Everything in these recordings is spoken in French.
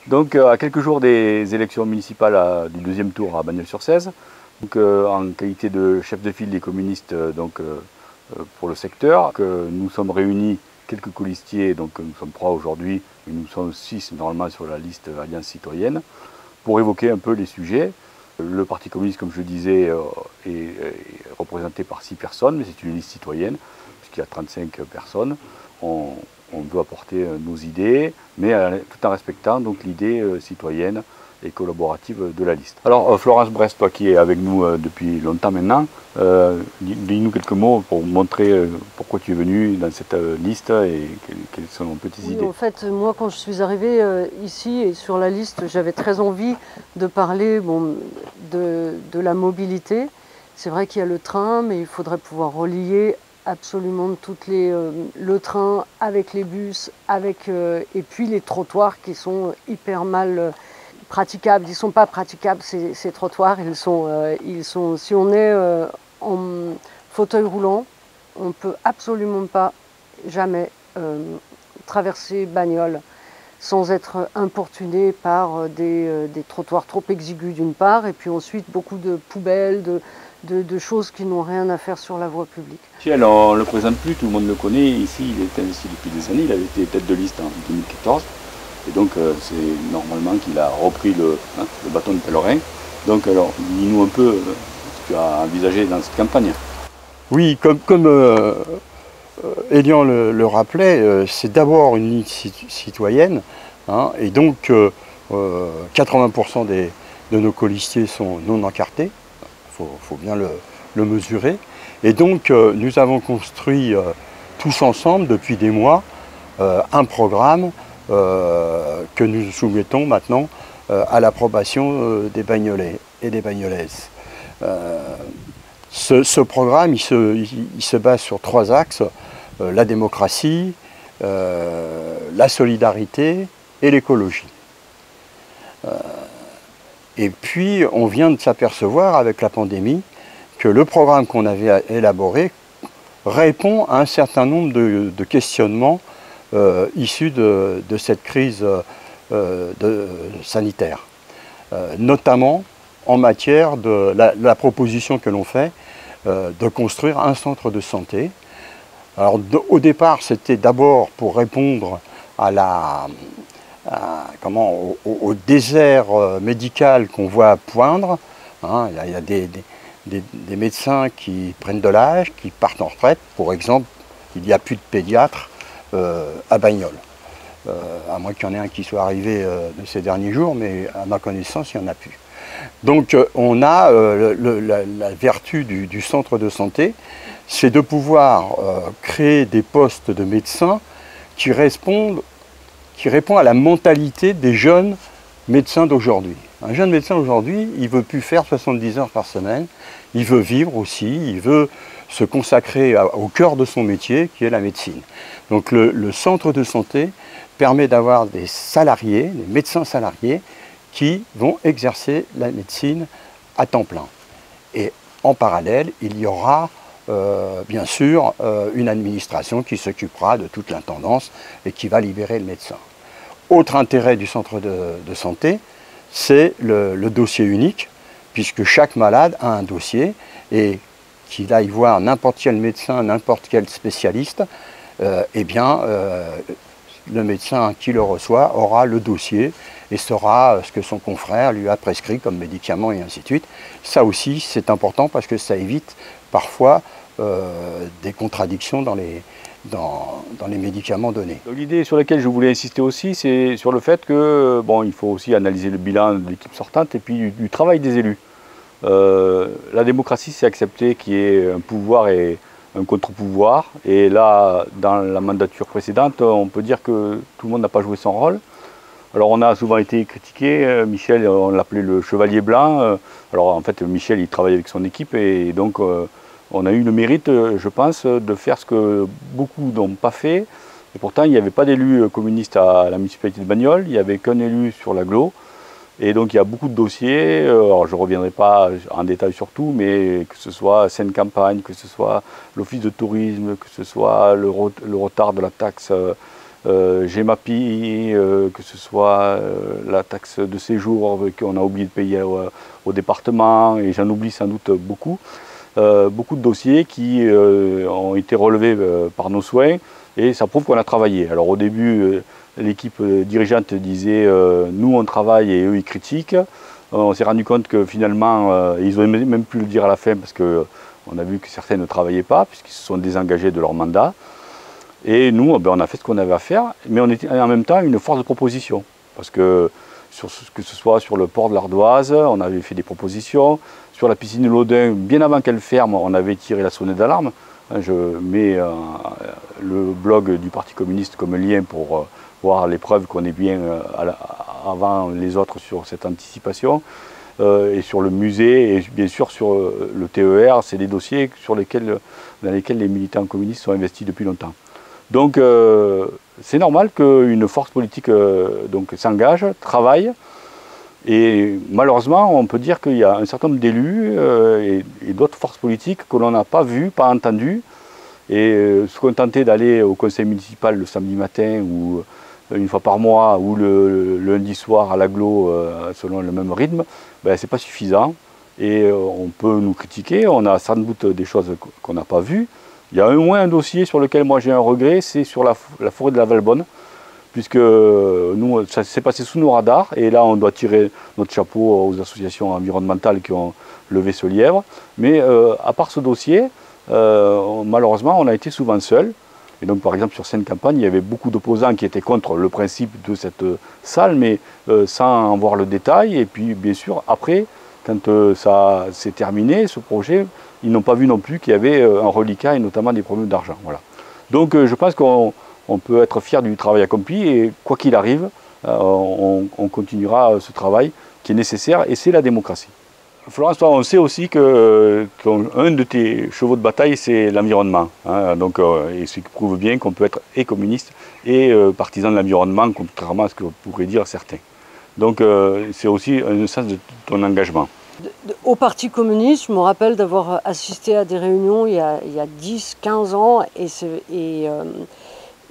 Donc à quelques jours des élections municipales du deuxième tour à Bagnols-sur-Cèze, en qualité de chef de file des communistes pour le secteur, nous sommes réunis quelques colistiers, donc nous sommes 3 aujourd'hui, mais nous sommes 6 normalement sur la liste Alliance citoyenne, pour évoquer un peu les sujets. Le Parti communiste, comme je disais, est représenté par 6 personnes, mais c'est une liste citoyenne, puisqu'il y a 35 personnes. On veut apporter nos idées, mais tout en respectant l'idée citoyenne et collaborative de la liste. Alors Florence Brest, toi qui es avec nous depuis longtemps maintenant, dis-nous quelques mots pour montrer pourquoi tu es venu dans cette liste et quelles sont un peu tes idées. En fait, moi quand je suis arrivée ici et sur la liste, j'avais très envie de parler de la mobilité. C'est vrai qu'il y a le train, mais il faudrait pouvoir relier absolument le train avec les bus, et puis les trottoirs qui sont hyper mal praticables. Ils ne sont pas praticables ces trottoirs, si on est en fauteuil roulant, on ne peut absolument pas jamais traverser Bagnols sans être importuné par des trottoirs trop exigus d'une part, et puis ensuite beaucoup de poubelles, de choses qui n'ont rien à faire sur la voie publique. Michel, on ne le présente plus, tout le monde le connaît. Ici, il est investi depuis des années, il avait été tête de liste en 2014. Et donc, c'est normalement qu'il a repris le bâton de pèlerin. Donc, alors, dis-nous un peu ce que tu as envisagé dans cette campagne. Oui, comme Elian le rappelait, c'est d'abord une liste citoyenne, et donc 80% de nos colistiers sont non encartés, faut bien le mesurer. Et donc nous avons construit tous ensemble depuis des mois un programme que nous soumettons maintenant à l'approbation des Bagnolais et des Bagnolaises. Ce programme il se base sur 3 axes, la démocratie, la solidarité et l'écologie. Et puis on vient de s'apercevoir avec la pandémie que le programme qu'on avait élaboré répond à un certain nombre de questionnements issus de cette crise sanitaire, notamment en matière de la proposition que l'on fait de construire un centre de santé. Alors au départ, c'était d'abord pour répondre au désert médical qu'on voit poindre. Il y a des médecins qui prennent de l'âge, qui partent en retraite. Pour exemple, il n'y a plus de pédiatres à Bagnols. À moins qu'il y en ait un qui soit arrivé de ces derniers jours, mais à ma connaissance, il n'y en a plus. Donc on a la vertu du centre de santé, c'est de pouvoir créer des postes de médecins qui répondent à la mentalité des jeunes médecins d'aujourd'hui. Un jeune médecin aujourd'hui, il ne veut plus faire 70 heures par semaine, il veut vivre aussi, il veut se consacrer au cœur de son métier qui est la médecine. Donc le centre de santé permet d'avoir des salariés, des médecins salariés, qui vont exercer la médecine à temps plein. Et en parallèle, il y aura bien sûr une administration qui s'occupera de toute l'intendance et qui va libérer le médecin. Autre intérêt du centre de santé, c'est le dossier unique, puisque chaque malade a un dossier et qu'il aille voir n'importe quel médecin, n'importe quel spécialiste, le médecin qui le reçoit aura le dossier et saura ce que son confrère lui a prescrit comme médicament et ainsi de suite. Ça aussi, c'est important parce que ça évite parfois des contradictions dans les médicaments donnés. L'idée sur laquelle je voulais insister aussi, c'est sur le fait que il faut aussi analyser le bilan de l'équipe sortante et puis du travail des élus. La démocratie, c'est accepter qu'il y ait un pouvoir et un contre-pouvoir. Et là, dans la mandature précédente, on peut dire que tout le monde n'a pas joué son rôle. Alors on a souvent été critiqué, Michel, on l'appelait le chevalier blanc. Alors en fait, Michel, il travaille avec son équipe et donc on a eu le mérite, je pense, de faire ce que beaucoup n'ont pas fait. Et pourtant, il n'y avait pas d'élu communiste à la municipalité de Bagnols, il n'y avait qu'un élu sur l'agglo. Et donc il y a beaucoup de dossiers, alors je ne reviendrai pas en détail sur tout, mais que ce soit Seine-Campagne, que ce soit l'office de tourisme, que ce soit le retard de la taxe GEMAPI, que ce soit la taxe de séjour qu'on a oublié de payer au département, et j'en oublie sans doute beaucoup. Beaucoup de dossiers qui ont été relevés par nos soins, et ça prouve qu'on a travaillé. Alors au début, l'équipe dirigeante disait nous on travaille et eux ils critiquent. On s'est rendu compte que finalement, ils ont même pu le dire à la fin parce qu'on a vu que certains ne travaillaient pas puisqu'ils se sont désengagés de leur mandat. Et nous, on a fait ce qu'on avait à faire, mais on était en même temps une force de proposition. Parce que, que ce soit sur le port de l'Ardoise, on avait fait des propositions. Sur la piscine de l'Audin, bien avant qu'elle ferme, on avait tiré la sonnette d'alarme. Je mets le blog du Parti communiste comme lien pour voir les preuves qu'on est bien avant les autres sur cette anticipation. Et sur le musée, et bien sûr sur le TER, c'est des dossiers dans lesquels les militants communistes sont investis depuis longtemps. Donc c'est normal qu'une force politique s'engage, travaille, et malheureusement on peut dire qu'il y a un certain nombre d'élus et d'autres forces politiques que l'on n'a pas vues, pas entendues, et se contenter d'aller au conseil municipal le samedi matin ou une fois par mois ou le lundi soir à l'agglo selon le même rythme, ben, c'est pas suffisant, et on peut nous critiquer, on a sans doute des choses qu'on n'a pas vues. Il y a au moins un dossier sur lequel moi j'ai un regret, c'est sur la forêt de la Valbonne, puisque nous, ça s'est passé sous nos radars, et là on doit tirer notre chapeau aux associations environnementales qui ont levé ce lièvre. Mais à part ce dossier, malheureusement on a été souvent seuls. Et donc par exemple sur Seine-Campagne, il y avait beaucoup d'opposants qui étaient contre le principe de cette salle, mais sans en voir le détail. Et puis bien sûr, après, quand ça s'est terminé, ce projet, ils n'ont pas vu non plus qu'il y avait un reliquat et notamment des problèmes d'argent. Voilà. Donc je pense qu'on peut être fier du travail accompli, et quoi qu'il arrive, on continuera ce travail qui est nécessaire, et c'est la démocratie. Florence, toi, on sait aussi qu'un de tes chevaux de bataille, c'est l'environnement. Hein, et ce qui prouve bien qu'on peut être et communiste et partisan de l'environnement, contrairement à ce que pourraient dire certains. Donc c'est aussi un sens de ton engagement. Au Parti communiste, je me rappelle d'avoir assisté à des réunions il y a 10-15 ans,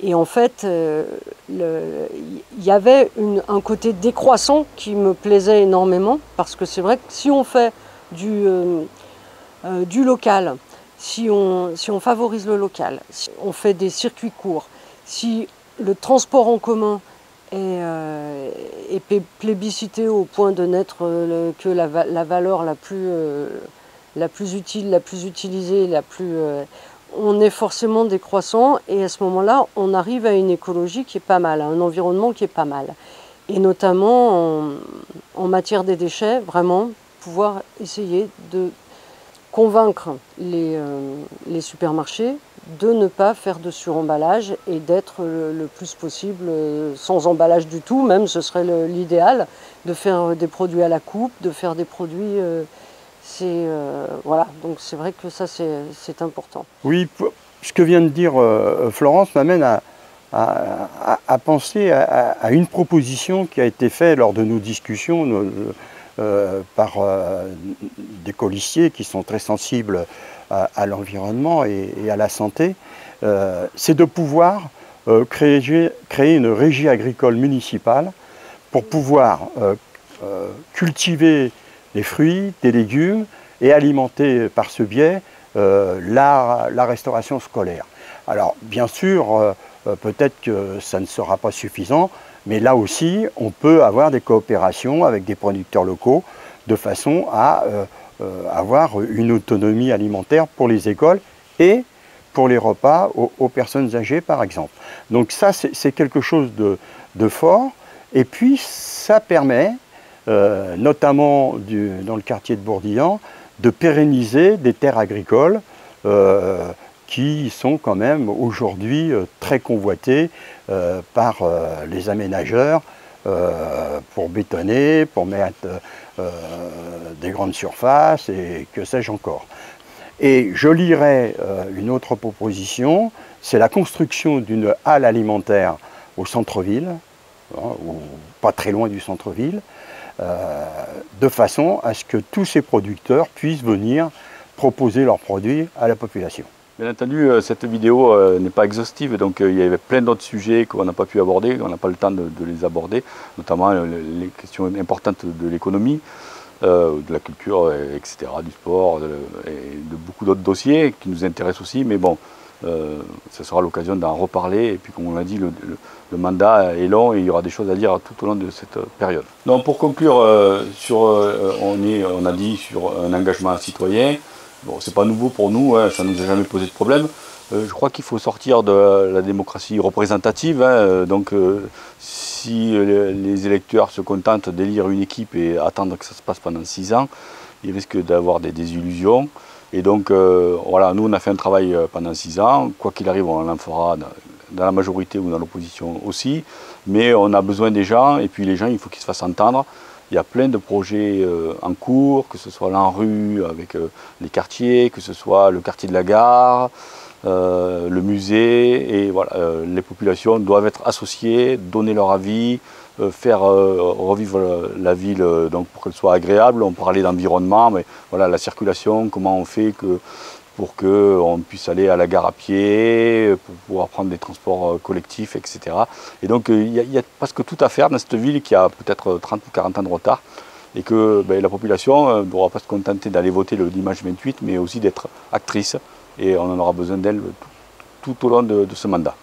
et en fait, il y avait un côté décroissant qui me plaisait énormément, parce que c'est vrai que si on fait du local, si on favorise le local, si on fait des circuits courts, si le transport en commun est plébiscité au point de n'être que la valeur la plus utile, la plus utilisée, on est forcément décroissant, et à ce moment-là, on arrive à une écologie qui est pas mal, à un environnement qui est pas mal. Et notamment en matière des déchets, vraiment pouvoir essayer de convaincre les supermarchés de ne pas faire de suremballage et d'être le plus possible sans emballage du tout, même ce serait l'idéal, de faire des produits à la coupe, de faire des produits... voilà, donc c'est vrai que ça c'est important. Oui, ce que vient de dire Florence m'amène à penser à une proposition qui a été faite lors de nos discussions par des colistiers qui sont très sensibles à l'environnement et à la santé. C'est de pouvoir créer une régie agricole municipale pour pouvoir cultiver des fruits, des légumes, et alimenter par ce biais la restauration scolaire. Alors bien sûr, peut-être que ça ne sera pas suffisant, mais là aussi, on peut avoir des coopérations avec des producteurs locaux de façon à avoir une autonomie alimentaire pour les écoles et pour les repas aux personnes âgées, par exemple. Donc ça, c'est quelque chose de fort, et puis ça permet, notamment dans le quartier de Bourdillan, de pérenniser des terres agricoles qui sont quand même aujourd'hui très convoitées par les aménageurs pour bétonner, pour mettre des grandes surfaces et que sais-je encore. Et je lirai une autre proposition, c'est la construction d'une halle alimentaire au centre-ville, ou pas très loin du centre-ville, de façon à ce que tous ces producteurs puissent venir proposer leurs produits à la population. Bien entendu, cette vidéo n'est pas exhaustive, donc il y avait plein d'autres sujets qu'on n'a pas pu aborder, on n'a pas le temps de les aborder, notamment les questions importantes de l'économie, de la culture, etc., du sport, et de beaucoup d'autres dossiers qui nous intéressent aussi, mais bon, ce sera l'occasion d'en reparler, et puis comme on l'a dit, le mandat est long et il y aura des choses à dire tout au long de cette période. Donc pour conclure, on a dit sur un engagement citoyen. Bon, c'est pas nouveau pour nous, hein, ça ne nous a jamais posé de problème. Je crois qu'il faut sortir de la démocratie représentative. Hein, donc, si les électeurs se contentent d'élire une équipe et attendre que ça se passe pendant 6 ans, ils risquent d'avoir des désillusions. Et donc, voilà, nous, on a fait un travail pendant 6 ans. Quoi qu'il arrive, on en fera dans la majorité ou dans l'opposition aussi. Mais on a besoin des gens, et puis les gens, il faut qu'ils se fassent entendre. Il y a plein de projets en cours, que ce soit l'ANRU avec les quartiers, que ce soit le quartier de la gare, le musée. Et voilà, les populations doivent être associées, donner leur avis, faire revivre la ville donc pour qu'elle soit agréable. On parlait d'environnement, mais voilà, la circulation, comment on fait pour qu'on puisse aller à la gare à pied, pour pouvoir prendre des transports collectifs, etc. Et donc il y a presque tout à faire dans cette ville qui a peut-être 30 ou 40 ans de retard, et que la population ne devra pas se contenter d'aller voter le dimanche 28, mais aussi d'être actrice, et on en aura besoin d'elle tout au long de ce mandat.